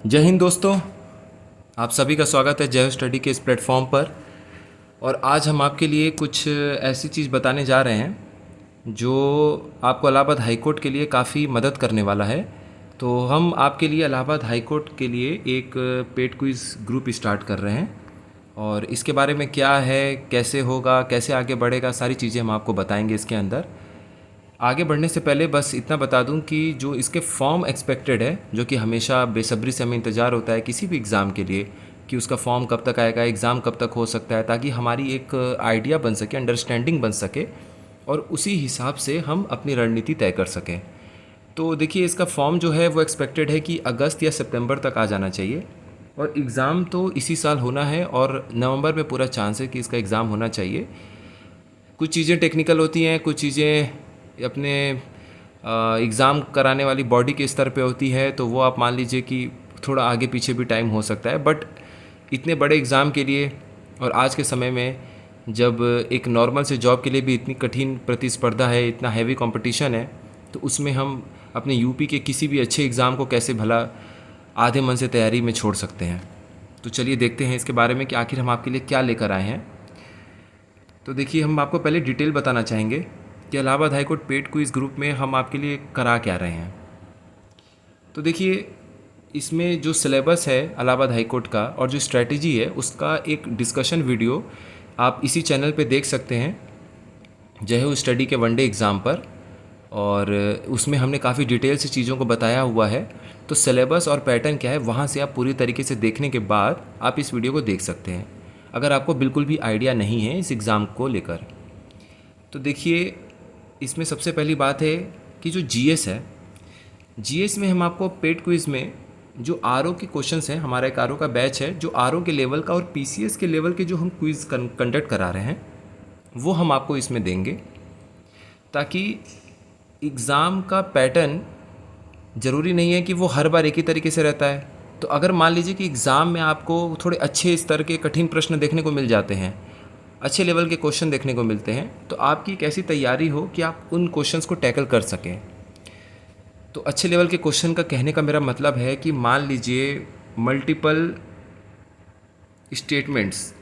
जय हिंद दोस्तों। आप सभी का स्वागत है जय स्टडी के इस प्लेटफॉर्म पर। और आज हम आपके लिए कुछ ऐसी चीज़ बताने जा रहे हैं जो आपको इलाहाबाद हाई कोर्ट के लिए काफ़ी मदद करने वाला है। तो हम आपके लिए इलाहाबाद हाई कोर्ट के लिए एक पेड क्विज़ ग्रुप स्टार्ट कर रहे हैं और इसके बारे में क्या है, कैसे होगा, कैसे आगे बढ़ेगा, सारी चीज़ें हम आपको बताएंगे इसके अंदर। आगे बढ़ने से पहले बस इतना बता दूं कि जो इसके फॉर्म एक्सपेक्टेड है, जो कि हमेशा बेसब्री से हमें इंतज़ार होता है किसी भी एग्ज़ाम के लिए कि उसका फॉर्म कब तक आएगा, एग्ज़ाम कब तक हो सकता है, ताकि हमारी एक आइडिया बन सके, अंडरस्टैंडिंग बन सके और उसी हिसाब से हम अपनी रणनीति तय कर सकें। तो देखिए, इसका फॉर्म जो है वो एक्सपेक्टेड है कि अगस्त या सितंबर तक आ जाना चाहिए और एग्ज़ाम तो इसी साल होना है और नवंबर में पूरा चांस है कि इसका एग्ज़ाम होना चाहिए। कुछ चीज़ें टेक्निकल होती हैं, कुछ चीज़ें अपने एग्ज़ाम कराने वाली बॉडी के स्तर पे होती है, तो वो आप मान लीजिए कि थोड़ा आगे पीछे भी टाइम हो सकता है। बट इतने बड़े एग्ज़ाम के लिए और आज के समय में जब एक नॉर्मल से जॉब के लिए भी इतनी कठिन प्रतिस्पर्धा है, इतना हैवी कंपटीशन है, तो उसमें हम अपने यूपी के किसी भी अच्छे एग्ज़ाम को कैसे भला आधे मन से तैयारी में छोड़ सकते हैं। तो चलिए देखते हैं इसके बारे में कि आखिर हम आपके लिए क्या लेकर आए हैं। तो देखिए, हम आपको पहले डिटेल बताना चाहेंगे कि Allahabad high court paid quiz group में हम आपके लिए करा क्या रहे हैं। तो देखिए, इसमें जो सिलेबस है इलाहाबाद हाई कोर्ट का और जो स्ट्रेटजी है उसका एक डिस्कशन वीडियो आप इसी चैनल पे देख सकते हैं, जय हो स्टडी के वनडे एग्ज़ाम पर। और उसमें हमने काफ़ी डिटेल से चीज़ों को बताया हुआ है। तो सिलेबस और पैटर्न क्या है वहाँ से आप पूरी तरीके से देखने के बाद आप इस वीडियो को देख सकते हैं, अगर आपको बिल्कुल भी आइडिया नहीं है इस एग्ज़ाम को लेकर। तो देखिए, इसमें सबसे पहली बात है कि जो जीएस है, जीएस में हम आपको पेड क्विज़ में जो आरओ के क्वेश्चंस हैं, हमारा एक आरओ का बैच है जो आरओ के लेवल का और पीसीएस के लेवल के जो हम क्विज़ कंडक्ट करा रहे हैं वो हम आपको इसमें देंगे, ताकि एग्ज़ाम का पैटर्न ज़रूरी नहीं है कि वो हर बार एक ही तरीके से रहता है। तो अगर मान लीजिए कि एग्ज़ाम में आपको थोड़े अच्छे स्तर के कठिन प्रश्न देखने को मिल जाते हैं, अच्छे लेवल के क्वेश्चन देखने को मिलते हैं, तो आपकी एक ऐसी तैयारी हो कि आप उन क्वेश्चंस को टैकल कर सकें। तो अच्छे लेवल के क्वेश्चन का कहने का मेरा मतलब है कि मान लीजिए मल्टीपल स्टेटमेंट्स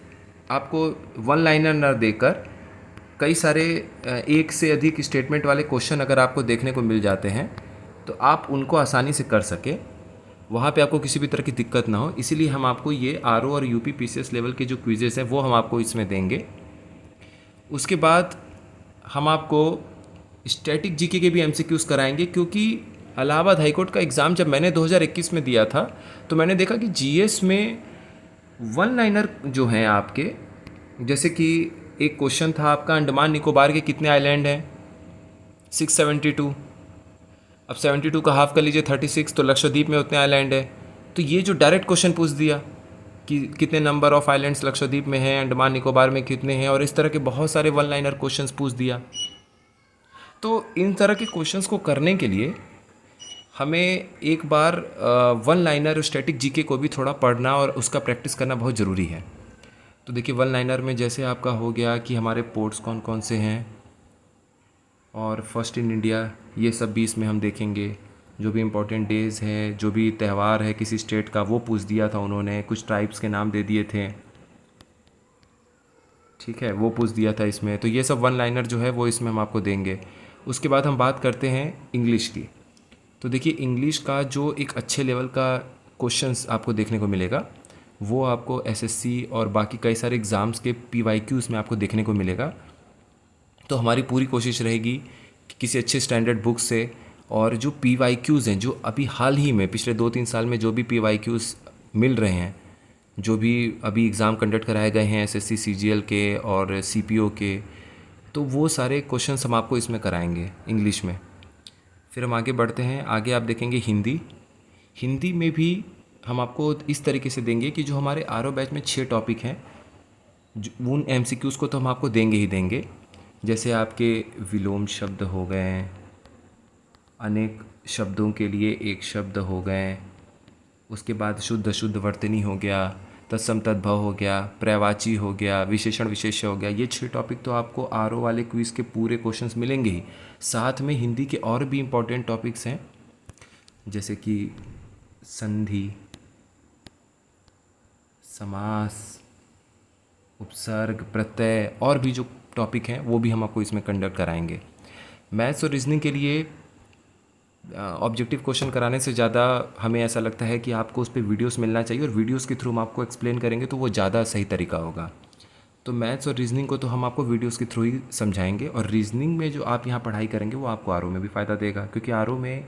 आपको वन लाइनर न देकर कई सारे एक से अधिक स्टेटमेंट वाले क्वेश्चन अगर आपको देखने को मिल जाते हैं तो आप उनको आसानी से कर सकें, वहाँ पे आपको किसी भी तरह की दिक्कत ना हो। इसीलिए हम आपको ये आरओ और यूपी पीसीएस लेवल के जो क्विजेस हैं वो हम आपको इसमें देंगे। उसके बाद हम आपको स्टैटिक जीके के भी एमसीक्यूज़ कराएंगे, क्योंकि इलाहाबाद हाईकोर्ट का एग्ज़ाम जब मैंने 2021 में दिया था तो मैंने देखा कि जीएस में वन लाइनर जो हैं आपके, जैसे कि एक क्वेश्चन था आपका, अंडमान निकोबार के कितने आइलैंड हैं, 672। अब 72 का हाफ कर लीजिए 36, तो लक्षद्वीप में उतने आइलैंड है। तो ये जो डायरेक्ट क्वेश्चन पूछ दिया कि कितने नंबर ऑफ आइलैंड्स लक्षद्वीप में हैं, अंडमान निकोबार में कितने हैं, और इस तरह के बहुत सारे वन लाइनर क्वेश्चंस पूछ दिया। तो इन तरह के क्वेश्चंस को करने के लिए हमें एक बार वन लाइनर और स्टैटिक जीके को भी थोड़ा पढ़ना और उसका प्रैक्टिस करना बहुत ज़रूरी है। तो देखिए, वन लाइनर में जैसे आपका हो गया कि हमारे पोर्ट्स कौन कौन से हैं और फर्स्ट इन इंडिया, ये सब भी इसमें हम देखेंगे। जो भी इम्पोर्टेंट डेज़ है, जो भी त्यौहार है किसी स्टेट का, वो पूछ दिया था उन्होंने, कुछ ट्राइब्स के नाम दे दिए थे, ठीक है, वो पूछ दिया था इसमें। तो ये सब वन लाइनर जो है वो इसमें हम आपको देंगे। उसके बाद हम बात करते हैं इंग्लिश की। तो देखिए, इंग्लिश का जो एक अच्छे लेवल का क्वेश्चंस आपको देखने को मिलेगा वो आपको एसएससी और बाकी कई सारे एग्ज़ाम्स के पीवाईक्यूज़ में आपको देखने को मिलेगा। तो हमारी पूरी कोशिश रहेगी कि किसी अच्छे स्टैंडर्ड बुक से, और जो पीवाईक्यूज़ हैं जो अभी हाल ही में पिछले 2-3 साल में जो भी पीवाईक्यूज़ मिल रहे हैं, जो भी अभी एग्ज़ाम कंडक्ट कराए गए हैं एसएससी सीजीएल के और सीपीओ के, तो वो सारे क्वेश्चंस हम आपको इसमें कराएंगे इंग्लिश में। फिर हम आगे बढ़ते हैं, आगे आप देखेंगे हिंदी। हिंदी में भी हम आपको इस तरीके से देंगे कि जो हमारे आरओ बैच में 6 टॉपिक हैं, उन एमसीक्यूज़ को तो हम आपको देंगे ही देंगे। जैसे आपके विलोम शब्द हो गए, अनेक शब्दों के लिए एक शब्द हो गए, उसके बाद शुद्ध अशुद्ध वर्तनी हो गया, तत्सम तद्भव हो गया, पर्यायवाची हो गया, विशेषण विशेष्य हो गया। ये 6 टॉपिक तो आपको आरओ वाले क्विज़ के पूरे क्वेश्चंस मिलेंगे ही। साथ में हिंदी के और भी इम्पोर्टेंट टॉपिक्स हैं, जैसे कि संधि, समास, उपसर्ग, प्रत्यय और भी जो टॉपिक हैं वो भी हम आपको इसमें कंडक्ट कराएंगे। मैथ्स और रीजनिंग के लिए ऑब्जेक्टिव क्वेश्चन कराने से ज़्यादा हमें ऐसा लगता है कि आपको उस पर वीडियोस मिलना चाहिए, और वीडियोस के थ्रू हम आपको एक्सप्लेन करेंगे तो वो ज़्यादा सही तरीका होगा। तो मैथ्स और रीजनिंग को तो हम आपको वीडियोस के थ्रू ही समझाएंगे, और रीजनिंग में जो आप यहाँ पढ़ाई करेंगे वो आपको आरओ में भी फ़ायदा देगा, क्योंकि आरओ में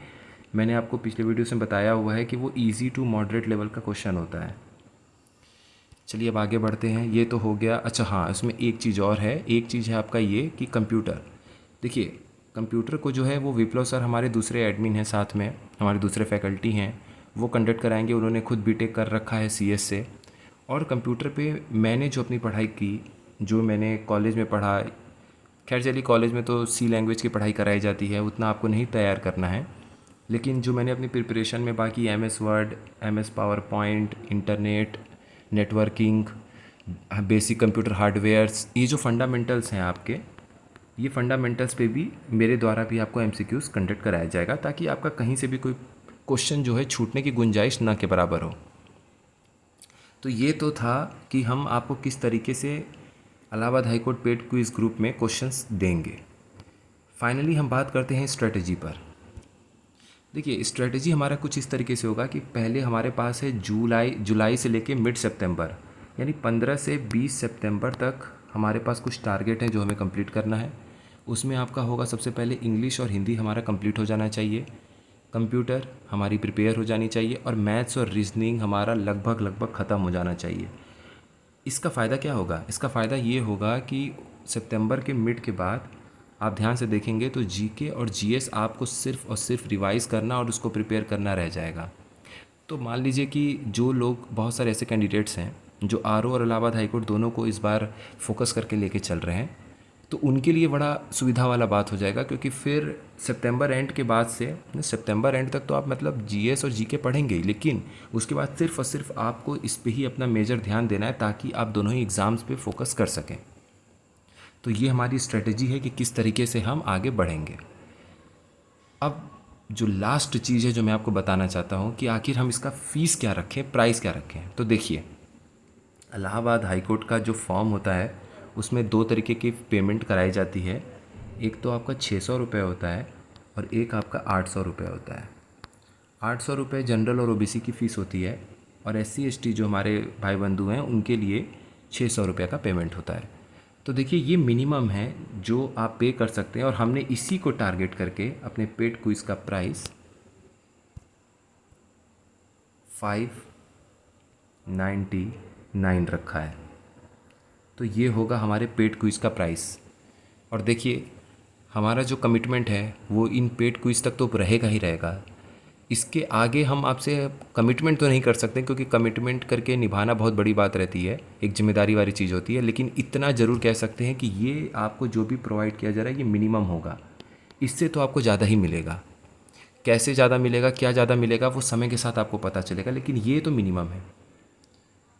मैंने आपको पिछले वीडियो में बताया हुआ है कि वो ईजी टू मॉडरेट लेवल का क्वेश्चन होता है। चलिए अब आगे बढ़ते हैं। ये तो हो गया। अच्छा हाँ, इसमें एक चीज़ और है। एक चीज़ है आपका ये कि कंप्यूटर, देखिए कंप्यूटर को जो है वो विप्लव सर हमारे दूसरे एडमिन हैं, साथ में हमारे दूसरे फैकल्टी हैं, वो कंडक्ट कराएंगे। उन्होंने खुद बीटेक कर रखा है सीएस से। और कंप्यूटर पे मैंने जो अपनी पढ़ाई की, जो मैंने कॉलेज में पढ़ा, खैर चलिए कॉलेज में तो सी लैंग्वेज की पढ़ाई कराई जाती है, उतना आपको नहीं तैयार करना है, लेकिन जो मैंने अपनी प्रिपरेशन में बाकी MS word, MS power point, internet, networking, basic computer hardwares, ये जो फंडामेंटल्स हैं आपके, ये फंडामेंटल्स पे भी मेरे द्वारा भी आपको एमसीक्यूज़ कंडक्ट कराया जाएगा, ताकि आपका कहीं से भी कोई क्वेश्चन जो है छूटने की गुंजाइश ना के बराबर हो। तो ये तो था कि हम आपको किस तरीके से Allahabad high court paid quiz group में क्वेश्चंस देंगे। फाइनली हम बात करते हैं स्ट्रेटजी पर। देखिए स्ट्रेटजी हमारा कुछ इस तरीके से होगा कि पहले हमारे पास है जुलाई से लेके मिड सितंबर, यानी 15 से 20 सितंबर तक हमारे पास कुछ टारगेट हैं जो हमें कंप्लीट करना है। उसमें आपका होगा सबसे पहले इंग्लिश और हिंदी हमारा कंप्लीट हो जाना चाहिए, कंप्यूटर हमारी प्रिपेयर हो जानी चाहिए, और मैथ्स और रीजनिंग हमारा लगभग ख़त्म हो जाना चाहिए। इसका फ़ायदा क्या होगा? इसका फ़ायदा ये होगा कि सितंबर के मिड के बाद आप ध्यान से देखेंगे तो जीके और जीएस आपको सिर्फ़ और सिर्फ रिवाइज़ करना और उसको प्रिपेयर करना रह जाएगा। तो मान लीजिए कि जो लोग, बहुत सारे ऐसे कैंडिडेट्स हैं जो आरओ और इलाहाबाद हाईकोर्ट दोनों को इस बार फोकस करके लेके चल रहे हैं, तो उनके लिए बड़ा सुविधा वाला बात हो जाएगा, क्योंकि फिर सितंबर एंड के बाद से, सितंबर एंड तक तो आप मतलब जीएस और जीके पढ़ेंगे ही, लेकिन उसके बाद सिर्फ और सिर्फ आपको इस पे ही अपना मेजर ध्यान देना है, ताकि आप दोनों ही एग्ज़ाम्स पे फोकस कर सकें। तो ये हमारी स्ट्रेटजी है कि किस तरीके से हम आगे बढ़ेंगे। अब जो लास्ट चीज़ है जो मैं आपको बताना चाहता हूँ कि आखिर हम इसका फ़ीस क्या रखें, प्राइस क्या रखें। तो देखिए इलाहाबाद हाईकोर्ट का जो फॉर्म होता है उसमें दो तरीके की पेमेंट कराई जाती है। एक तो आपका 600 रुपये होता है और एक आपका 800 रुपये होता है। 800 रुपये जनरल और ओबीसी की फ़ीस होती है, और एससी एसटी जो हमारे भाई बंधु हैं उनके लिए 600 रुपये का पेमेंट होता है। तो देखिए ये मिनिमम है जो आप पे कर सकते हैं, और हमने इसी को टारगेट करके अपने पेड क्विज़ का प्राइस 599 रखा है। तो ये होगा हमारे पेड क्विज़ का प्राइस। और देखिए हमारा जो कमिटमेंट है वो इन पेड क्विज़ तक तो रहेगा ही रहेगा। इसके आगे हम आपसे कमिटमेंट तो नहीं कर सकते, क्योंकि कमिटमेंट करके निभाना बहुत बड़ी बात रहती है, एक जिम्मेदारी वाली चीज़ होती है, लेकिन इतना ज़रूर कह सकते हैं कि ये आपको जो भी प्रोवाइड किया जा रहा है ये मिनिमम होगा। इससे तो आपको ज़्यादा ही मिलेगा। कैसे ज़्यादा मिलेगा, क्या ज़्यादा मिलेगा, वो समय के साथ आपको पता चलेगा, लेकिन ये तो मिनिमम है।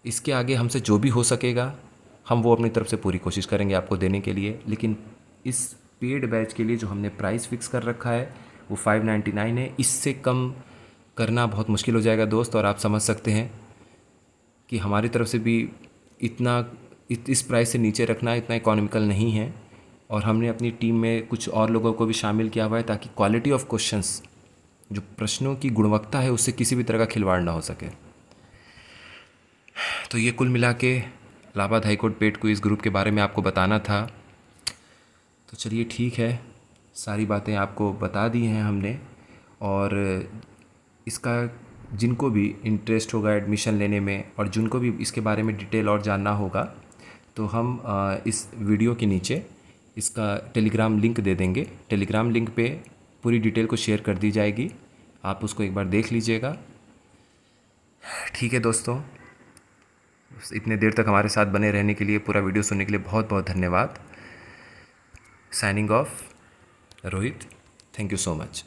इसके आगे हमसे जो भी हो सकेगा हम वो अपनी तरफ से पूरी कोशिश करेंगे आपको देने के लिए, लेकिन इस पेड बैच के लिए जो हमने प्राइस फिक्स कर रखा है वो 599 है। इससे कम करना बहुत मुश्किल हो जाएगा दोस्त, और आप समझ सकते हैं कि हमारी तरफ से भी इतना इस प्राइस से नीचे रखना इतना इकोनॉमिकल नहीं है, और हमने अपनी टीम में कुछ और लोगों को भी शामिल किया हुआ है, ताकि क्वालिटी ऑफ क्वेश्चंस, जो प्रश्नों की गुणवत्ता है, उससे किसी भी तरह का खिलवाड़ ना हो सके। तो ये कुल मिला के Allahabad high court paid quiz group के बारे में आपको बताना था। तो चलिए ठीक है, सारी बातें आपको बता दी हैं हमने, और इसका जिनको भी इंटरेस्ट होगा एडमिशन लेने में, और जिनको भी इसके बारे में डिटेल और जानना होगा, तो हम इस वीडियो के नीचे इसका टेलीग्राम लिंक दे देंगे। टेलीग्राम लिंक पे पूरी डिटेल को शेयर कर दी जाएगी, आप उसको एक बार देख लीजिएगा। ठीक है दोस्तों, इतने देर तक हमारे साथ बने रहने के लिए, पूरा वीडियो सुनने के लिए बहुत बहुत धन्यवाद। Signing off, Rohit. Thank you so much.